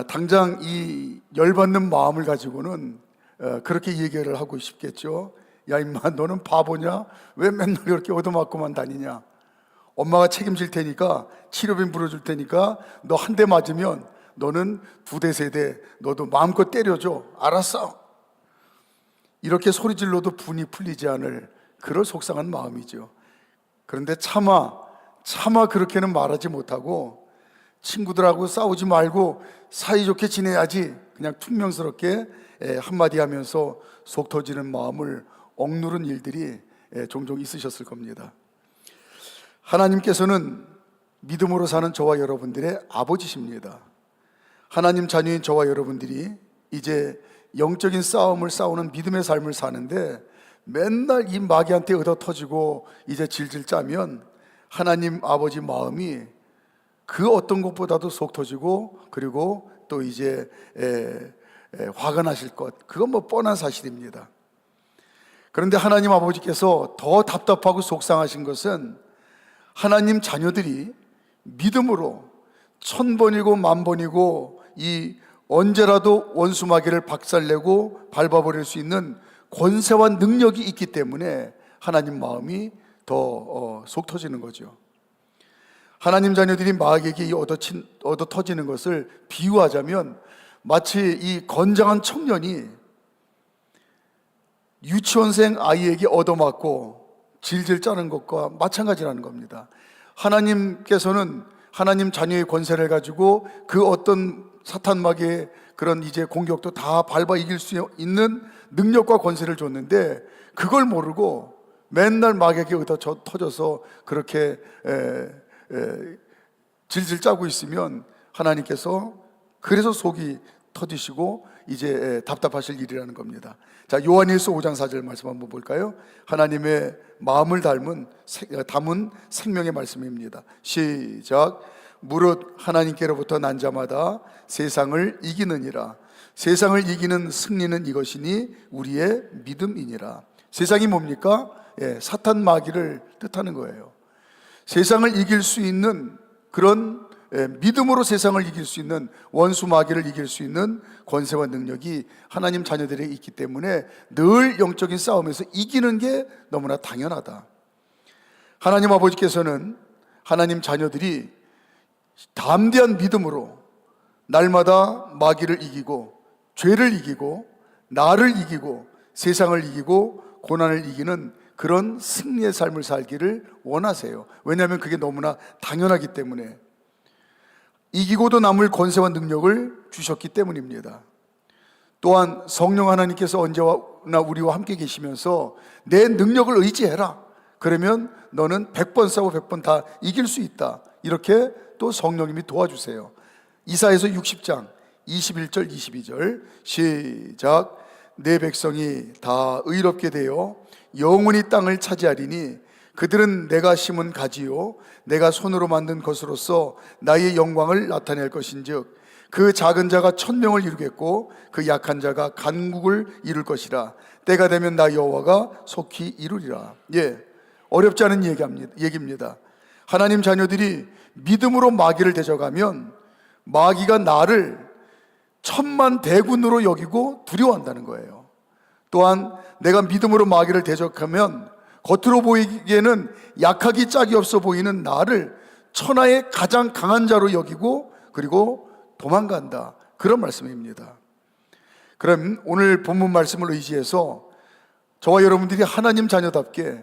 당장 이 열받는 마음을 가지고는 그렇게 얘기를 하고 싶겠죠. 야 임마, 너는 바보냐? 왜 맨날 이렇게 얻어맞고만 다니냐? 엄마가 책임질 테니까, 치료비 물어줄 테니까 너 한 대 맞으면 너는 2대 3대 너도 마음껏 때려줘. 알았어. 이렇게 소리질러도 분이 풀리지 않을 그런 속상한 마음이죠. 그런데 차마 그렇게는 말하지 못하고, 친구들하고 싸우지 말고 사이좋게 지내야지, 그냥 퉁명스럽게 한마디 하면서 속 터지는 마음을 억누른 일들이 종종 있으셨을 겁니다. 하나님께서는 믿음으로 사는 저와 여러분들의 아버지십니다. 하나님 자녀인 저와 여러분들이 이제 영적인 싸움을 싸우는 믿음의 삶을 사는데, 맨날 이 마귀한테 얻어 터지고 이제 질질 짜면 하나님 아버지 마음이 그 어떤 것보다도 속 터지고, 그리고 또 이제 화가 나실 것, 그건 뭐 뻔한 사실입니다. 그런데 하나님 아버지께서 더 답답하고 속상하신 것은, 하나님 자녀들이 믿음으로 1000번이고 10,000번이고 이 언제라도 원수 마귀를 박살내고 밟아버릴 수 있는 권세와 능력이 있기 때문에 하나님 마음이 더 속 터지는 거죠. 하나님 자녀들이 마귀에게 얻어 터지는 것을 비유하자면, 마치 이 건장한 청년이 유치원생 아이에게 얻어맞고 질질 짜는 것과 마찬가지라는 겁니다. 하나님께서는 하나님 자녀의 권세를 가지고 그 어떤 사탄 마귀의 그런 이제 공격도 다 밟아 이길 수 있는 능력과 권세를 줬는데, 그걸 모르고 맨날 마귀에게 얻어 터져서 그렇게 질질 짜고 있으면 하나님께서 그래서 속이 터지시고 이제 답답하실 일이라는 겁니다. 자, 요한일서 5장 4절 말씀 한번 볼까요? 하나님의 마음을 담은 생명의 말씀입니다. 시작. 무릇 하나님께로부터 난 자마다 세상을 이기느니라. 세상을 이기는 승리는 이것이니 우리의 믿음이니라. 세상이 뭡니까? 사탄 마귀를 뜻하는 거예요. 세상을 이길 수 있는 그런 믿음으로 세상을 이길 수 있는, 원수 마귀를 이길 수 있는 권세와 능력이 하나님 자녀들에게 있기 때문에 늘 영적인 싸움에서 이기는 게 너무나 당연하다. 하나님 아버지께서는 하나님 자녀들이 담대한 믿음으로 날마다 마귀를 이기고 죄를 이기고 나를 이기고 세상을 이기고 고난을 이기는 그런 승리의 삶을 살기를 원하세요. 왜냐하면 그게 너무나 당연하기 때문에, 이기고도 남을 권세와 능력을 주셨기 때문입니다. 또한 성령 하나님께서 언제나 우리와 함께 계시면서 내 능력을 의지해라, 그러면 너는 100번 싸워 100번 다 이길 수 있다, 이렇게 또 성령님이 도와주세요. 이사야서 60장 21절 22절 시작. 내 백성이 다 의롭게 되어 영원히 땅을 차지하리니 그들은 내가 심은 가지요 내가 손으로 만든 것으로서 나의 영광을 나타낼 것인즉 그 작은 자가 1000명을 이루겠고 그 약한 자가 간국을 이룰 것이라. 때가 되면 나 여호와가 속히 이루리라. 어렵지 않은 얘기입니다. 하나님 자녀들이 믿음으로 마귀를 대적하면 마귀가 나를 천만 대군으로 여기고 두려워한다는 거예요. 또한 내가 믿음으로 마귀를 대적하면 겉으로 보이기에는 약하기 짝이 없어 보이는 나를 천하의 가장 강한 자로 여기고 그리고 도망간다, 그런 말씀입니다. 그럼 오늘 본문 말씀을 의지해서 저와 여러분들이 하나님 자녀답게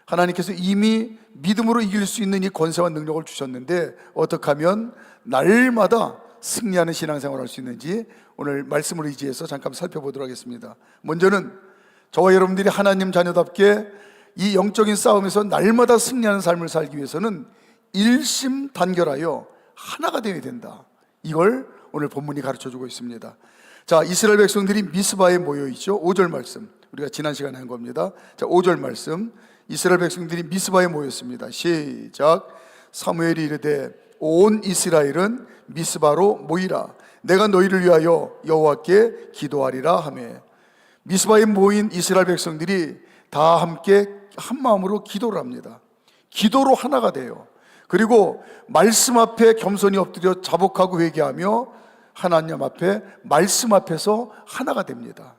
하나님께서 이미 믿음으로 이길 수 있는 이 권세와 능력을 주셨는데 어떻게 하면 날마다 승리하는 신앙생활을 할 수 있는지 오늘 말씀을 의지해서 잠깐 살펴보도록 하겠습니다. 먼저는 저와 여러분들이 하나님 자녀답게 이 영적인 싸움에서 날마다 승리하는 삶을 살기 위해서는 일심단결하여 하나가 되어야 된다, 이걸 오늘 본문이 가르쳐주고 있습니다. 자, 이스라엘 백성들이 미스바에 모여있죠. 5절 말씀, 우리가 지난 시간에 한 겁니다. 자, 5절 말씀, 이스라엘 백성들이 미스바에 모였습니다. 시작. 사무엘이 이르되 온 이스라엘은 미스바로 모이라. 내가 너희를 위하여 여호와께 기도하리라 하매, 미스바에 모인 이스라엘 백성들이 다 함께 한 마음으로 기도를 합니다. 기도로 하나가 돼요. 그리고 말씀 앞에 겸손히 엎드려 자복하고 회개하며 하나님 앞에, 말씀 앞에서 하나가 됩니다.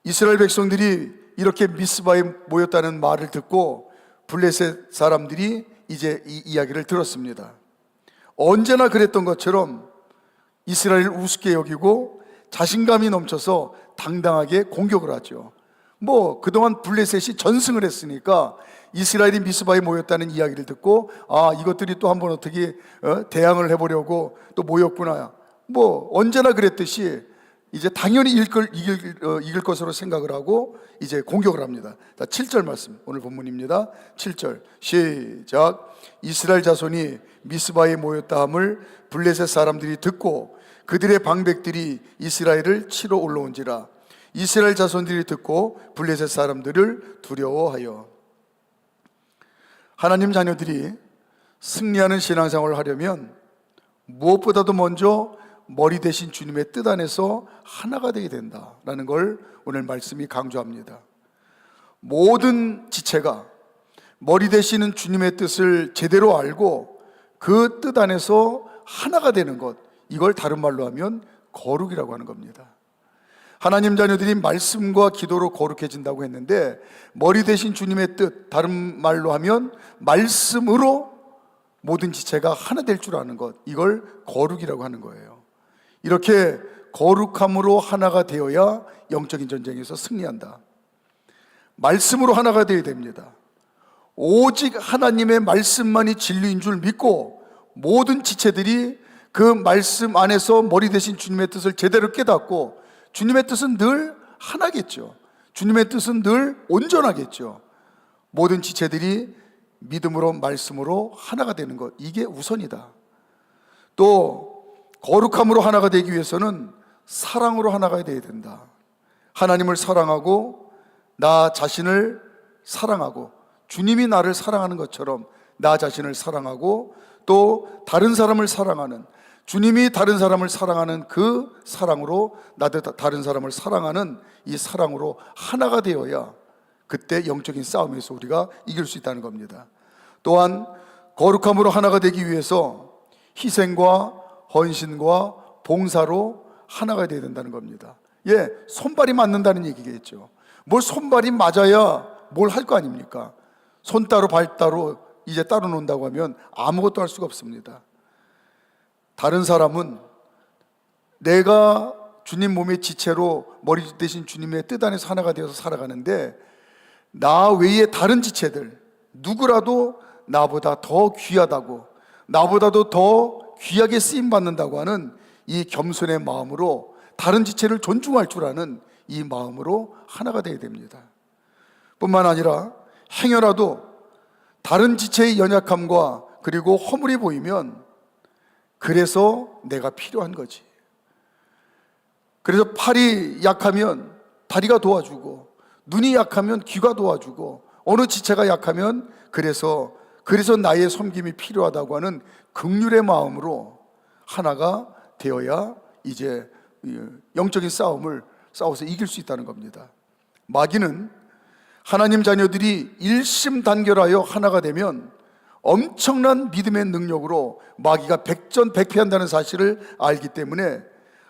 이스라엘 백성들이 이렇게 미스바에 모였다는 말을 듣고 블레셋 사람들이 이제 이 이야기를 들었습니다. 언제나 그랬던 것처럼 이스라엘을 우습게 여기고 자신감이 넘쳐서 당당하게 공격을 하죠. 그동안 블레셋이 전승을 했으니까 이스라엘이 미스바에 모였다는 이야기를 듣고 이것들이 또 한번 어떻게 대항을 해보려고 또 모였구나. 언제나 그랬듯이 이제 당연히 이길 것으로 생각을 하고 이제 공격을 합니다. 자, 7절 말씀, 오늘 본문입니다. 7절 시작. 이스라엘 자손이 미스바에 모였다 함을 블레셋 사람들이 듣고 그들의 방백들이 이스라엘을 치러 올라온지라. 이스라엘 자손들이 듣고 블레셋 사람들을 두려워하여. 하나님 자녀들이 승리하는 신앙생활을 하려면 무엇보다도 먼저 머리 대신 주님의 뜻 안에서 하나가 되게 된다라는 걸 오늘 말씀이 강조합니다. 모든 지체가 머리 되시는 주님의 뜻을 제대로 알고 그 뜻 안에서 하나가 되는 것, 이걸 다른 말로 하면 거룩이라고 하는 겁니다. 하나님 자녀들이 말씀과 기도로 거룩해진다고 했는데, 머리 대신 주님의 뜻, 다른 말로 하면 말씀으로 모든 지체가 하나 될 줄 아는 것, 이걸 거룩이라고 하는 거예요. 이렇게 거룩함으로 하나가 되어야 영적인 전쟁에서 승리한다. 말씀으로 하나가 되어야 됩니다. 오직 하나님의 말씀만이 진리인 줄 믿고 모든 지체들이 그 말씀 안에서 머리 대신 주님의 뜻을 제대로 깨닫고, 주님의 뜻은 늘 하나겠죠. 주님의 뜻은 늘 온전하겠죠. 모든 지체들이 믿음으로 말씀으로 하나가 되는 것, 이게 우선이다. 또 거룩함으로 하나가 되기 위해서는 사랑으로 하나가 되어야 된다. 하나님을 사랑하고 나 자신을 사랑하고, 주님이 나를 사랑하는 것처럼 나 자신을 사랑하고, 또 다른 사람을 사랑하는, 주님이 다른 사람을 사랑하는 그 사랑으로 나도 다른 사람을 사랑하는 이 사랑으로 하나가 되어야 그때 영적인 싸움에서 우리가 이길 수 있다는 겁니다. 또한 거룩함으로 하나가 되기 위해서 희생과 헌신과 봉사로 하나가 되어야 된다는 겁니다. 손발이 맞는다는 얘기겠죠. 손발이 맞아야 뭘 할 거 아닙니까? 손 따로 발 따로 이제 따로 논다고 하면 아무것도 할 수가 없습니다. 다른 사람은 내가 주님 몸의 지체로 머리 대신 주님의 뜻 안에서 하나가 되어서 살아가는데, 나 외에 다른 지체들 누구라도 나보다 더 귀하다고, 나보다도 더 귀하게 쓰임받는다고 하는 이 겸손의 마음으로, 다른 지체를 존중할 줄 아는 이 마음으로 하나가 되어야 됩니다. 뿐만 아니라 행여라도 다른 지체의 연약함과 그리고 허물이 보이면, 그래서 내가 필요한 거지. 그래서 팔이 약하면 다리가 도와주고, 눈이 약하면 귀가 도와주고, 어느 지체가 약하면 그래서 나의 섬김이 필요하다고 하는 긍휼의 마음으로 하나가 되어야 이제 영적인 싸움을 싸워서 이길 수 있다는 겁니다. 마귀는 하나님 자녀들이 일심단결하여 하나가 되면 엄청난 믿음의 능력으로 마귀가 백전백패한다는 사실을 알기 때문에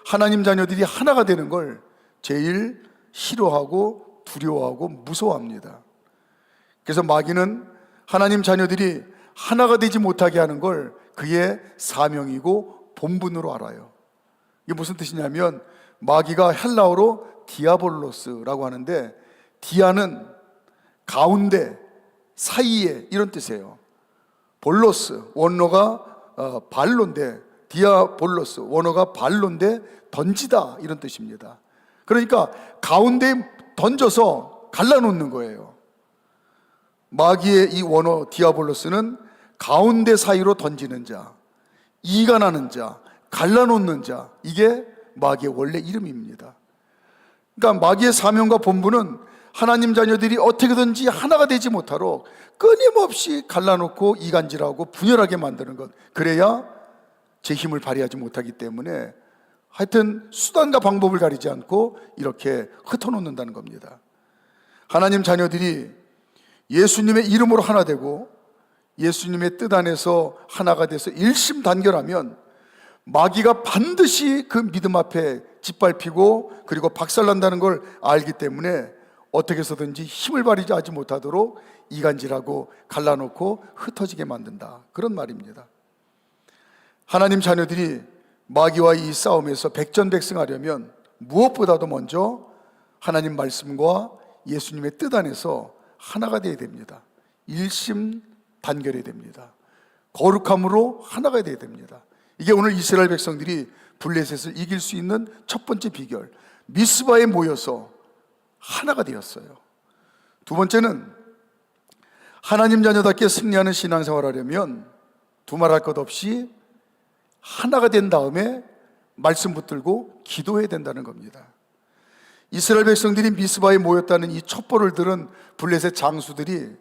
하나님 자녀들이 하나가 되는 걸 제일 싫어하고 두려워하고 무서워합니다. 그래서 마귀는 하나님 자녀들이 하나가 되지 못하게 하는 걸 그의 사명이고 본분으로 알아요. 이게 무슨 뜻이냐면, 마귀가 헬라어로 디아볼로스라고 하는데, 디아는 가운데, 사이에 이런 뜻이에요. 볼로스, 원어가 발로인데, 디아볼로스, 원어가 발로인데 던지다, 이런 뜻입니다. 그러니까 가운데에 던져서 갈라놓는 거예요. 마귀의 이 원어 디아볼로스는 가운데 사이로 던지는 자, 이가 나는 자, 갈라놓는 자, 이게 마귀의 원래 이름입니다. 그러니까 마귀의 사명과 본분은 하나님 자녀들이 어떻게든지 하나가 되지 못하도록 끊임없이 갈라놓고 이간질하고 분열하게 만드는 것, 그래야 제 힘을 발휘하지 못하기 때문에 하여튼 수단과 방법을 가리지 않고 이렇게 흩어놓는다는 겁니다. 하나님 자녀들이 예수님의 이름으로 하나 되고 예수님의 뜻 안에서 하나가 돼서 일심단결하면 마귀가 반드시 그 믿음 앞에 짓밟히고 그리고 박살난다는 걸 알기 때문에 어떻게 해서든지 힘을 발휘하지 못하도록 이간질하고 갈라놓고 흩어지게 만든다, 그런 말입니다. 하나님 자녀들이 마귀와 이 싸움에서 백전백승하려면 무엇보다도 먼저 하나님 말씀과 예수님의 뜻 안에서 하나가 되어야 됩니다. 일심단결해야 됩니다. 거룩함으로 하나가 되어야 됩니다. 이게 오늘 이스라엘 백성들이 블레셋을 이길 수 있는 첫 번째 비결, 미스바에 모여서 하나가 되었어요. 두 번째는 하나님 자녀답게 승리하는 신앙생활을 하려면 두말할 것 없이 하나가 된 다음에 말씀 붙들고 기도해야 된다는 겁니다. 이스라엘 백성들이 미스바에 모였다는 이 첩보를 들은 블레셋 장수들이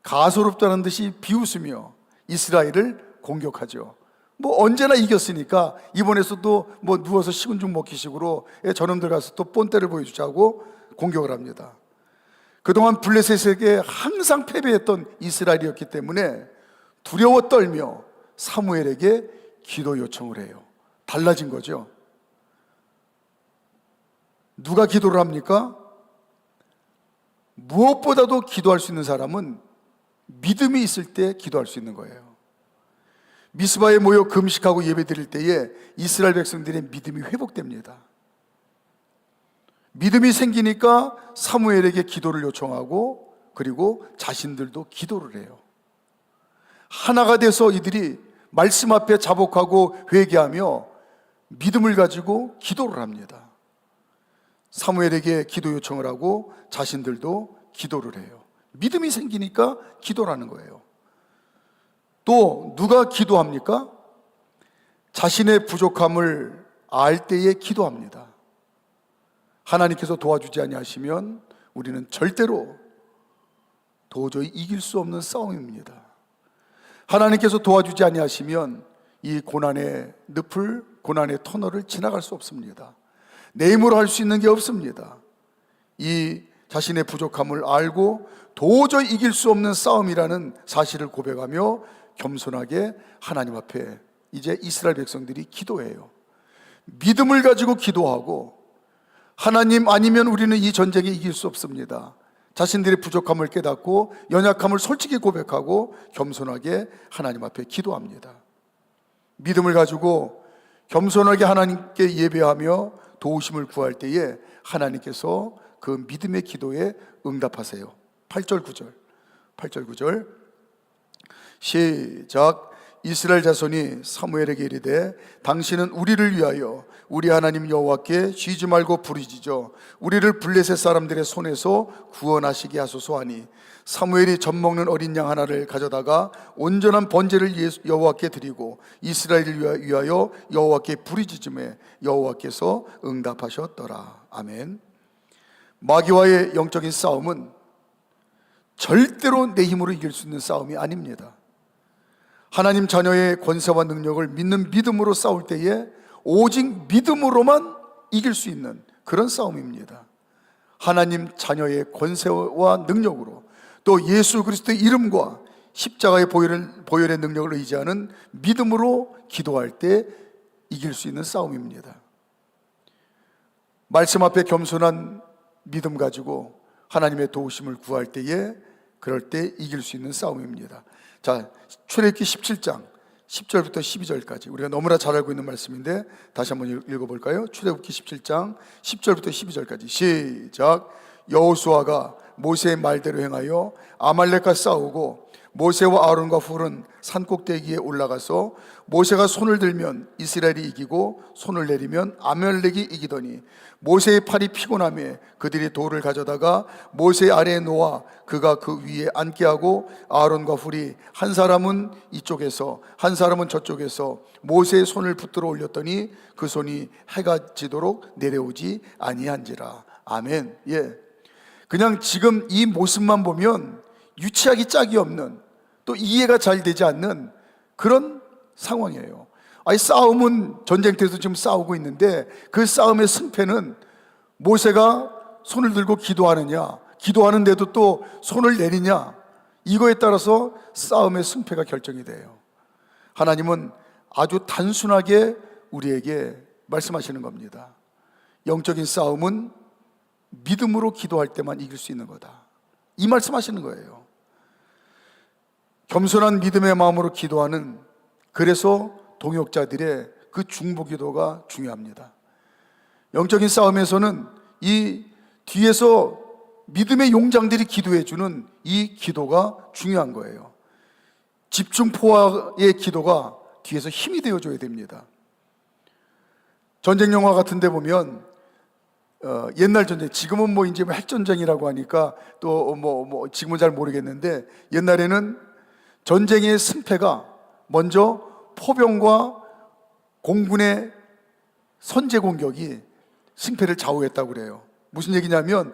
가소롭다는 듯이 비웃으며 이스라엘을 공격하죠. 언제나 이겼으니까 이번에서도 누워서 식은 죽 먹기 식으로 저놈들 가서 또 본때를 보여주자고 공격을 합니다. 그동안 블레셋에게 항상 패배했던 이스라엘이었기 때문에 두려워 떨며 사무엘에게 기도 요청을 해요. 달라진 거죠. 누가 기도를 합니까? 무엇보다도 기도할 수 있는 사람은 믿음이 있을 때 기도할 수 있는 거예요. 미스바에 모여 금식하고 예배드릴 때에 이스라엘 백성들의 믿음이 회복됩니다. 믿음이 생기니까 사무엘에게 기도를 요청하고 그리고 자신들도 기도를 해요. 하나가 돼서 이들이 말씀 앞에 자복하고 회개하며 믿음을 가지고 기도를 합니다. 사무엘에게 기도 요청을 하고 자신들도 기도를 해요. 믿음이 생기니까 기도를 하는 거예요. 또 누가 기도합니까? 자신의 부족함을 알 때에 기도합니다. 하나님께서 도와주지 아니하시면 우리는 절대로 도저히 이길 수 없는 싸움입니다. 하나님께서 도와주지 아니하시면 이 고난의 늪을, 고난의 터널을 지나갈 수 없습니다. 내 힘으로 할 수 있는 게 없습니다. 이 자신의 부족함을 알고 도저히 이길 수 없는 싸움이라는 사실을 고백하며 겸손하게 하나님 앞에 이제 이스라엘 백성들이 기도해요. 믿음을 가지고 기도하고, 하나님 아니면 우리는 이 전쟁에 이길 수 없습니다. 자신들의 부족함을 깨닫고 연약함을 솔직히 고백하고 겸손하게 하나님 앞에 기도합니다. 믿음을 가지고 겸손하게 하나님께 예배하며 도우심을 구할 때에 하나님께서 그 믿음의 기도에 응답하세요. 8절 9절 시작. 이스라엘 자손이 사무엘에게 이르되 당신은 우리를 위하여 우리 하나님 여호와께 쉬지 말고 부르짖어 우리를 블레셋 사람들의 손에서 구원하시게 하소서 하니, 사무엘이 젖 먹는 어린 양 하나를 가져다가 온전한 번제를 여호와께 드리고 이스라엘을 위하여 여호와께 부르짖음에 여호와께서 응답하셨더라. 아멘. 마귀와의 영적인 싸움은 절대로 내 힘으로 이길 수 있는 싸움이 아닙니다. 하나님 자녀의 권세와 능력을 믿는 믿음으로 싸울 때에 오직 믿음으로만 이길 수 있는 그런 싸움입니다. 하나님 자녀의 권세와 능력으로, 또 예수 그리스도의 이름과 십자가의 보혈의 능력을 의지하는 믿음으로 기도할 때 이길 수 있는 싸움입니다. 말씀 앞에 겸손한 믿음 가지고 하나님의 도우심을 구할 때에, 그럴 때 이길 수 있는 싸움입니다. 자, 출애굽기 17장 10절부터 12절까지 우리가 너무나 잘 알고 있는 말씀인데 다시 한번 읽어볼까요? 출애굽기 17장 10절부터 12절까지 시작. 여호수아가 모세의 말대로 행하여 아말렉과 싸우고 모세와 아론과 훌은 산꼭대기에 올라가서 모세가 손을 들면 이스라엘이 이기고 손을 내리면 아말렉이 이기더니 모세의 팔이 피곤하며 그들이 돌을 가져다가 모세 아래에 놓아 그가 그 위에 앉게 하고 아론과 훌이 한 사람은 이쪽에서 한 사람은 저쪽에서 모세의 손을 붙들어 올렸더니 그 손이 해가 지도록 내려오지 아니한지라. 아멘. 예. 그냥 지금 이 모습만 보면 유치하기 짝이 없는, 또 이해가 잘 되지 않는 그런 상황이에요. 아니, 싸움은 전쟁터에서 지금 싸우고 있는데 그 싸움의 승패는 모세가 손을 들고 기도하느냐, 기도하는데도 또 손을 내리냐, 이거에 따라서 싸움의 승패가 결정이 돼요. 하나님은 아주 단순하게 우리에게 말씀하시는 겁니다. 영적인 싸움은 믿음으로 기도할 때만 이길 수 있는 거다, 이 말씀하시는 거예요. 겸손한 믿음의 마음으로 기도하는, 그래서 동역자들의 그 중보 기도가 중요합니다. 영적인 싸움에서는 이 뒤에서 믿음의 용장들이 기도해 주는 이 기도가 중요한 거예요. 집중포화의 기도가 뒤에서 힘이 되어줘야 됩니다. 전쟁 영화 같은 데 보면 옛날 전쟁, 지금은 뭐 이제 핵전쟁이라고 하니까 또 지금은 잘 모르겠는데, 옛날에는 전쟁의 승패가 먼저 포병과 공군의 선제 공격이 승패를 좌우했다고 그래요. 무슨 얘기냐면,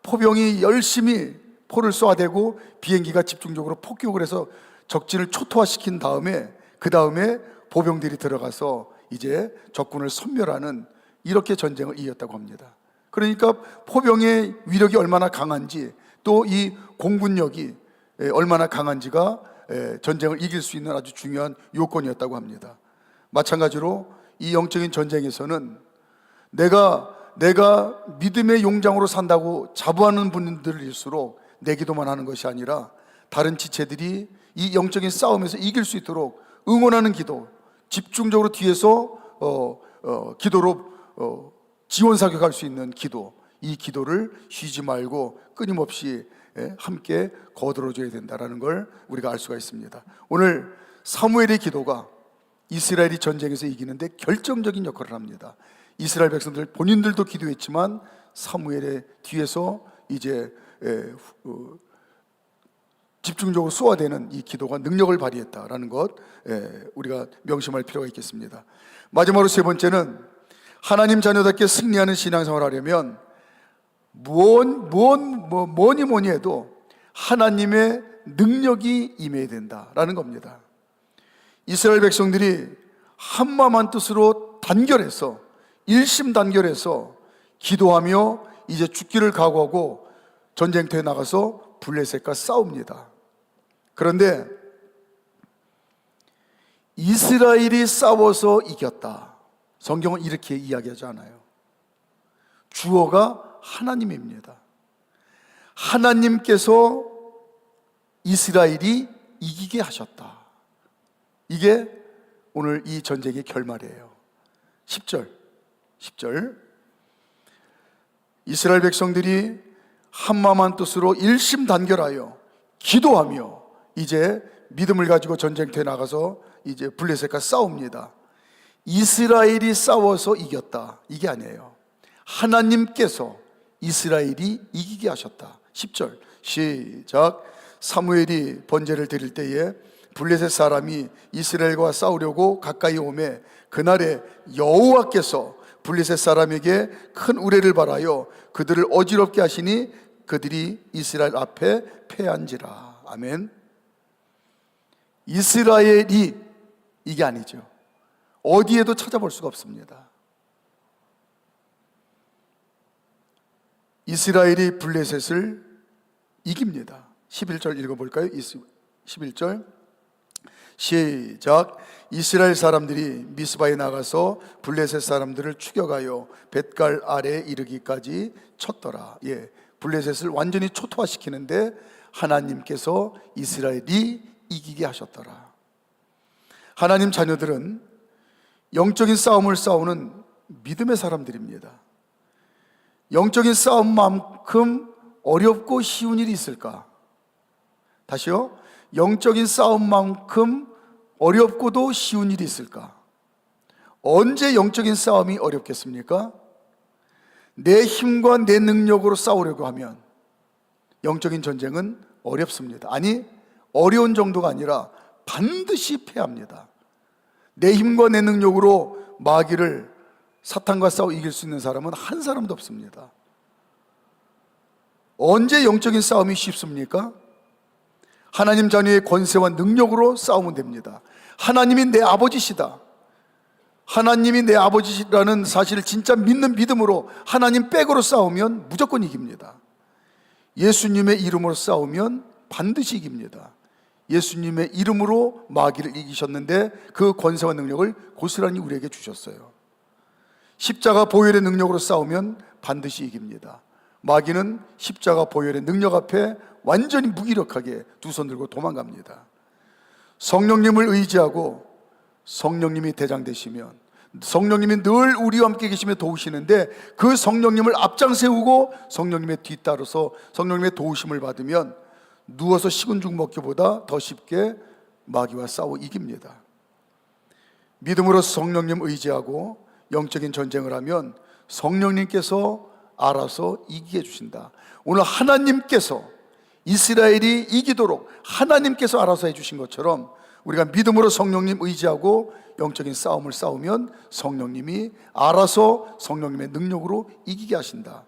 포병이 열심히 포를 쏘아대고 비행기가 집중적으로 폭격을 해서 적진을 초토화시킨 다음에, 그 다음에 보병들이 들어가서 이제 적군을 섬멸하는, 이렇게 전쟁을 이겼다고 합니다. 그러니까 포병의 위력이 얼마나 강한지, 또 이 공군력이 얼마나 강한지가 전쟁을 이길 수 있는 아주 중요한 요건이었다고 합니다. 마찬가지로 이 영적인 전쟁에서는 내가 믿음의 용장으로 산다고 자부하는 분들일수록 내 기도만 하는 것이 아니라 다른 지체들이 이 영적인 싸움에서 이길 수 있도록 응원하는 기도, 집중적으로 뒤에서 기도로 지원 사격할 수 있는 기도, 이 기도를 쉬지 말고 끊임없이 함께 거들어줘야 된다는 걸 우리가 알 수가 있습니다. 오늘 사무엘의 기도가 이스라엘이 전쟁에서 이기는데 결정적인 역할을 합니다. 이스라엘 백성들 본인들도 기도했지만 사무엘의 뒤에서 이제 집중적으로 쏘아대는 이 기도가 능력을 발휘했다라는 것, 우리가 명심할 필요가 있겠습니다. 마지막으로 세 번째는, 하나님 자녀답게 승리하는 신앙생활을 하려면 뭐니 해도 하나님의 능력이 임해야 된다라는 겁니다. 이스라엘 백성들이 한마음 한뜻으로 단결해서, 일심단결해서 기도하며 이제 죽기를 각오하고 전쟁터에 나가서 블레셋과 싸웁니다. 그런데 이스라엘이 싸워서 이겼다, 성경은 이렇게 이야기하지 않아요. 주어가 하나님입니다. 하나님께서 이스라엘이 이기게 하셨다. 이게 오늘 이 전쟁의 결말이에요. 10절 이스라엘 백성들이 한마음 한뜻으로 일심단결하여 기도하며 이제 믿음을 가지고 전쟁터에 나가서 이제 블레셋과 싸웁니다. 이스라엘이 싸워서 이겼다, 이게 아니에요. 하나님께서 이스라엘이 이기게 하셨다. 10절 시작. 사무엘이 번제를 드릴 때에 블레셋 사람이 이스라엘과 싸우려고 가까이 오매 그날에 여호와께서 블레셋 사람에게 큰 우레를 발하여 그들을 어지럽게 하시니 그들이 이스라엘 앞에 패한지라. 아멘. 이스라엘이, 이게 아니죠. 어디에도 찾아볼 수가 없습니다. 이스라엘이 블레셋을 이깁니다. 11절 읽어볼까요? 11절 시작. 이스라엘 사람들이 미스바에 나가서 블레셋 사람들을 추격하여 벳갈 아래에 이르기까지 쳤더라. 블레셋을 완전히 초토화시키는데 하나님께서 이스라엘이 이기게 하셨더라. 하나님 자녀들은 영적인 싸움을 싸우는 믿음의 사람들입니다. 영적인 싸움만큼 어렵고 쉬운 일이 있을까? 다시요. 영적인 싸움만큼 어렵고도 쉬운 일이 있을까? 언제 영적인 싸움이 어렵겠습니까? 내 힘과 내 능력으로 싸우려고 하면 영적인 전쟁은 어렵습니다. 아니, 어려운 정도가 아니라 반드시 패합니다. 내 힘과 내 능력으로 마귀를, 사탄과 싸워 이길 수 있는 사람은 한 사람도 없습니다. 언제 영적인 싸움이 쉽습니까? 하나님 자녀의 권세와 능력으로 싸우면 됩니다. 하나님이 내 아버지시다, 하나님이 내 아버지라는 사실을 진짜 믿는 믿음으로 하나님 백으로 싸우면 무조건 이깁니다. 예수님의 이름으로 싸우면 반드시 이깁니다. 예수님의 이름으로 마귀를 이기셨는데 그 권세와 능력을 고스란히 우리에게 주셨어요. 십자가 보혈의 능력으로 싸우면 반드시 이깁니다. 마귀는 십자가 보혈의 능력 앞에 완전히 무기력하게 두 손 들고 도망갑니다. 성령님을 의지하고 성령님이 대장 되시면, 성령님이 늘 우리와 함께 계시며 도우시는데 그 성령님을 앞장 세우고 성령님의 뒤따라서 성령님의 도우심을 받으면 누워서 식은 죽 먹기보다 더 쉽게 마귀와 싸워 이깁니다. 믿음으로 성령님 의지하고 영적인 전쟁을 하면 성령님께서 알아서 이기게 해주신다. 오늘 하나님께서 이스라엘이 이기도록 하나님께서 알아서 해주신 것처럼 우리가 믿음으로 성령님 의지하고 영적인 싸움을 싸우면 성령님이 알아서 성령님의 능력으로 이기게 하신다.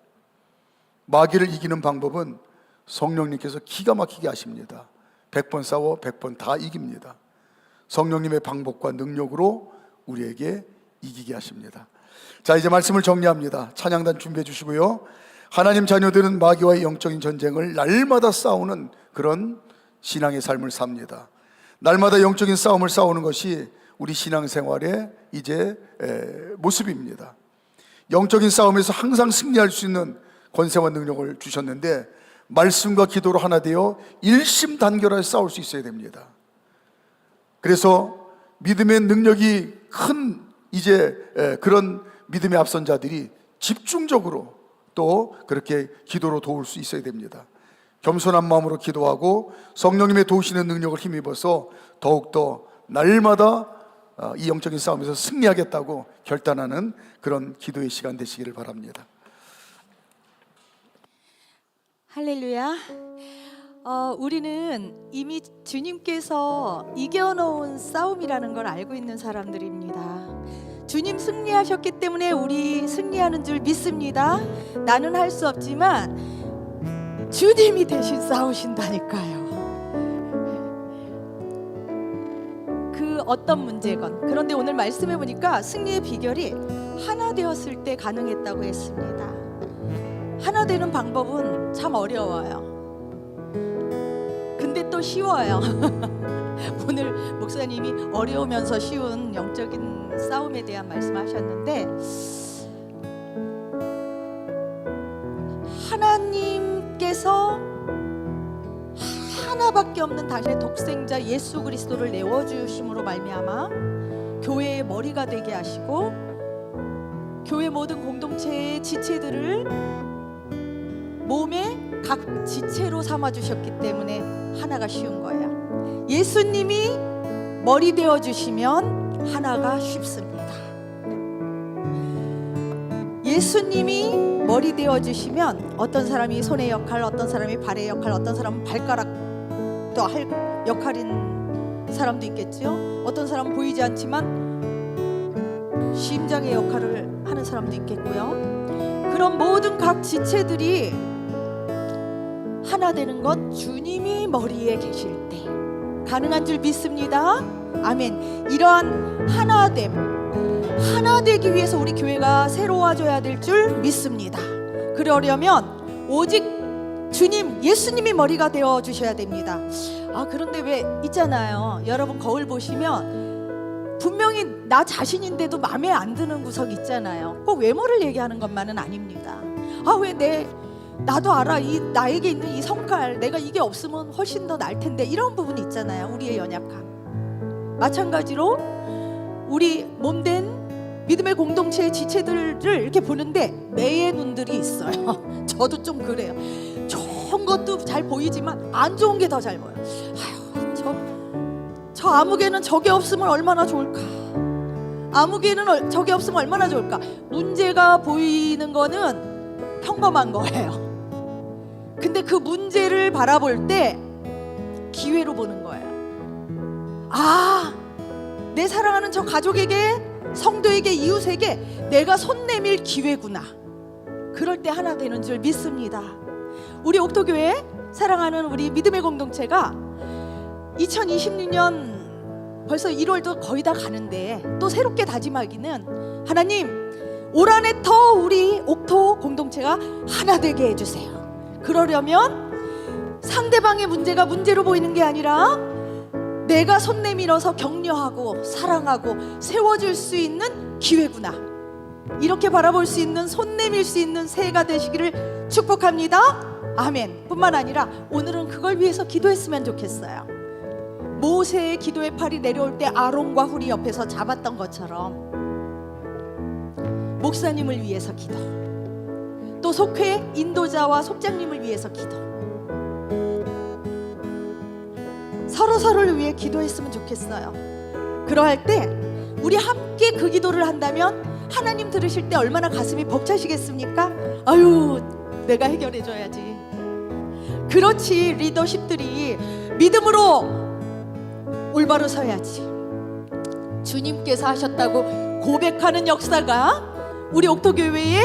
마귀를 이기는 방법은 성령님께서 기가 막히게 하십니다. 100번 싸워 100번 다 이깁니다. 성령님의 방법과 능력으로 우리에게 이기게 하십니다. 자, 이제 말씀을 정리합니다. 찬양단 준비해 주시고요. 하나님 자녀들은 마귀와의 영적인 전쟁을 날마다 싸우는 그런 신앙의 삶을 삽니다. 날마다 영적인 싸움을 싸우는 것이 우리 신앙생활의 이제 모습입니다. 영적인 싸움에서 항상 승리할 수 있는 권세와 능력을 주셨는데 말씀과 기도로 하나 되어 일심단결하여 싸울 수 있어야 됩니다. 그래서 믿음의 능력이 큰 이제 그런 믿음의 앞선 자들이 집중적으로 또 그렇게 기도로 도울 수 있어야 됩니다. 겸손한 마음으로 기도하고 성령님의 도우시는 능력을 힘입어서 더욱더 날마다 이 영적인 싸움에서 승리하겠다고 결단하는 그런 기도의 시간 되시기를 바랍니다. 할렐루야. 우리는 이미 주님께서 이겨놓은 싸움이라는 걸 알고 있는 사람들입니다. 주님 승리하셨기 때문에 우리 승리하는 줄 믿습니다. 나는 할 수 없지만 주님이 대신 싸우신다니까요. 그 어떤 문제건. 그런데 오늘 말씀해 보니까 승리의 비결이 하나 되었을 때 가능했다고 했습니다. 하나 되는 방법은 참 어려워요. 근데 또 쉬워요. 오늘 목사님이 어려우면서 쉬운 영적인 싸움에 대한 말씀하셨는데, 하나님께서 하나밖에 없는 당신의 독생자 예수 그리스도를 내어주심으로 말미암아 교회의 머리가 되게 하시고 교회 모든 공동체의 지체들을 몸의 각 지체로 삼아주셨기 때문에 하나가 쉬운 거예요. 예수님이 머리 되어주시면 하나가 쉽습니다. 예수님이 머리 되어주시면 어떤 사람이 손의 역할, 어떤 사람이 발의 역할, 어떤 사람은 발가락도 할 역할인 사람도 있겠죠. 어떤 사람은 보이지 않지만 심장의 역할을 하는 사람도 있겠고요. 그런 모든 각 지체들이 하나 되는 것 주님이 머리에 계실 때 가능한 줄 믿습니다. 아멘. 이러한 하나 되기 위해서 우리 교회가 새로워져야 될 줄 믿습니다. 그러려면 오직 주님, 예수님이 머리가 되어 주셔야 됩니다. 그런데 왜 있잖아요. 여러분 거울 보시면 분명히 나 자신인데도 마음에 안 드는 구석 있잖아요. 꼭 외모를 얘기하는 것만은 아닙니다. 나도 알아. 나에게 있는 이 성깔, 내가 이게 없으면 훨씬 더 나을 텐데, 이런 부분이 있잖아요. 우리의 연약함. 마찬가지로 우리 몸된 믿음의 공동체의 지체들을 이렇게 보는데 매의 눈들이 있어요. 저도 좀 그래요. 좋은 것도 잘 보이지만 안 좋은 게 더 잘 보여요. 저 아무개는 저게 없으면 얼마나 좋을까. 아무개는 저게 없으면 얼마나 좋을까. 문제가 보이는 거는 평범한 거예요. 근데 그 문제를 바라볼 때 기회로 보는 거예요. 내 사랑하는 저 가족에게, 성도에게, 이웃에게 내가 손 내밀 기회구나. 그럴 때 하나 되는 줄 믿습니다. 우리 옥토교회 사랑하는 우리 믿음의 공동체가 2026년 벌써 1월도 거의 다 가는데 또 새롭게 다짐하기는, 하나님 올 한해 더 우리 옥토 공동체가 하나 되게 해주세요. 그러려면 상대방의 문제가 문제로 보이는 게 아니라 내가 손 내밀어서 격려하고 사랑하고 세워줄 수 있는 기회구나, 이렇게 바라볼 수 있는, 손 내밀 수 있는 새해가 되시기를 축복합니다. 아멘. 뿐만 아니라 오늘은 그걸 위해서 기도했으면 좋겠어요. 모세의 기도의 팔이 내려올 때 아론과 훌이 옆에서 잡았던 것처럼 목사님을 위해서 기도, 또 속회 인도자와 속장님을 위해서 기도, 서로를 위해 기도했으면 좋겠어요. 그러할 때 우리 함께 그 기도를 한다면 하나님 들으실 때 얼마나 가슴이 벅차시겠습니까? 아유, 내가 해결해줘야지. 그렇지, 리더십들이 믿음으로 올바로 서야지. 주님께서 하셨다고 고백하는 역사가 우리 옥토교회에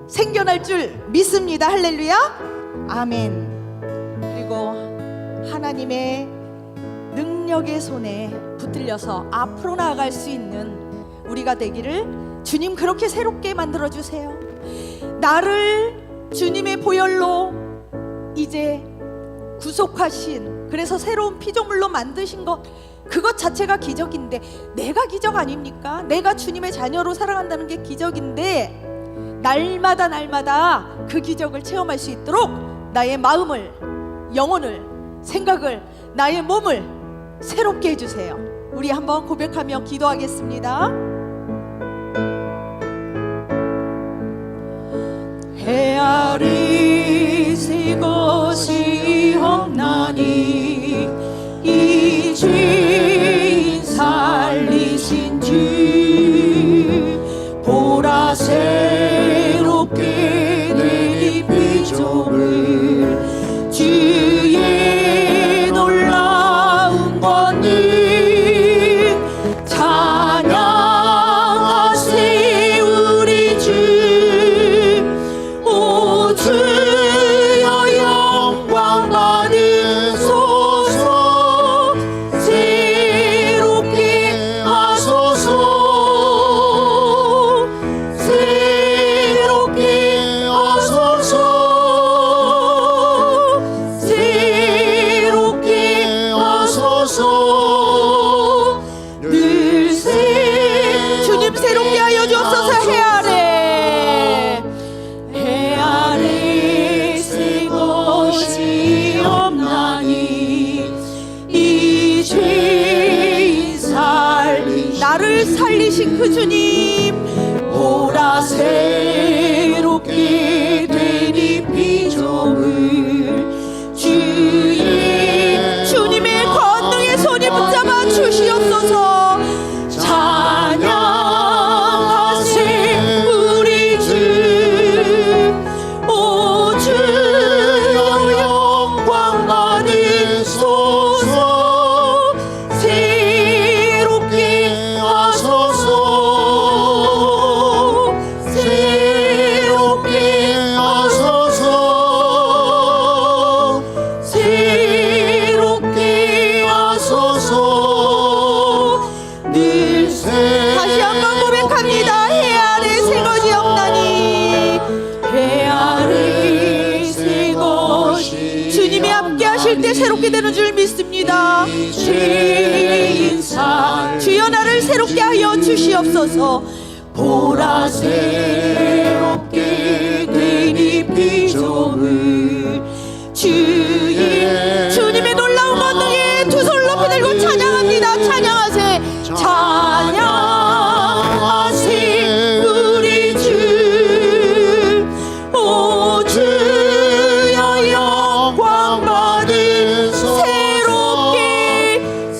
생겨날 줄 믿습니다. 할렐루야, 아멘. 그리고 하나님의 능력의 손에 붙들려서 앞으로 나아갈 수 있는 우리가 되기를 주님 그렇게 새롭게 만들어주세요. 나를 주님의 보혈로 이제 구속하신, 그래서 새로운 피조물로 만드신 것, 그것 자체가 기적인데, 내가 기적 아닙니까? 내가 주님의 자녀로 살아간다는 게 기적인데, 날마다 그 기적을 체험할 수 있도록 나의 마음을, 영혼을, 생각을, 나의 몸을 새롭게 해주세요. 우리 한번 고백하며 기도하겠습니다. 헤아릴 새 것이 없나니 이 죄인 살리신 주, 보라 새롭게 된 이 피조물, 주의 놀라운 권능 찬양하세 우리 주. 오 주여 영광 받으소서, 새롭게 하소서, 새롭게 하소서, 새롭게 하소서. 늘 주님 새롭게 하여 주옵소서. 헤아래 새 것이 없나니 이 죄인 나를 살리신 그 주님, 보라 새롭게 된 이 피조물, 주님의 권능의 손이 붙잡아 주시옵소서. 찬양하세 우리 주. 오 주여 영광 받으소서, 새롭게 하소서, 새롭게 하소서, 새롭게 하소서. 늘 다시 한번 고백합니다. 헤아래 새 것이 없나니, 헤아래 새 것이, 주님이 함께 하실 때 새롭게 되는 줄 믿습니다. 주여 나를 새롭게 하여 주시옵소서. 보라 새롭게 된 이 피조물, 주님의 놀라운 권능에 두 손을 높이 들고 찬양합니다. 찬양하세, 찬양하세 우리 주. 오 주여 영광 받으소서,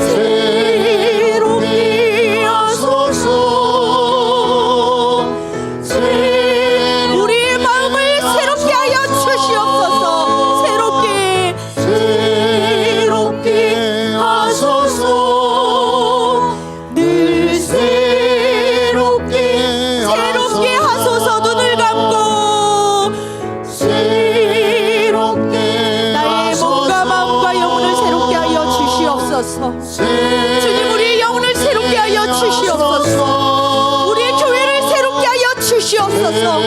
새롭게 하소서, 우리의 마음을 새롭게 하여 주시옵소서. 새롭게 하소서. 늘 새롭게 하소서. 눈을 감고 새롭게 나의 몸과 마음과 영혼을 새롭게 하여 주시옵소서. 주님 우리의 영혼을 새롭게 하여 주시옵소서. 우리의 교회를 새롭게 하여 주시옵소서.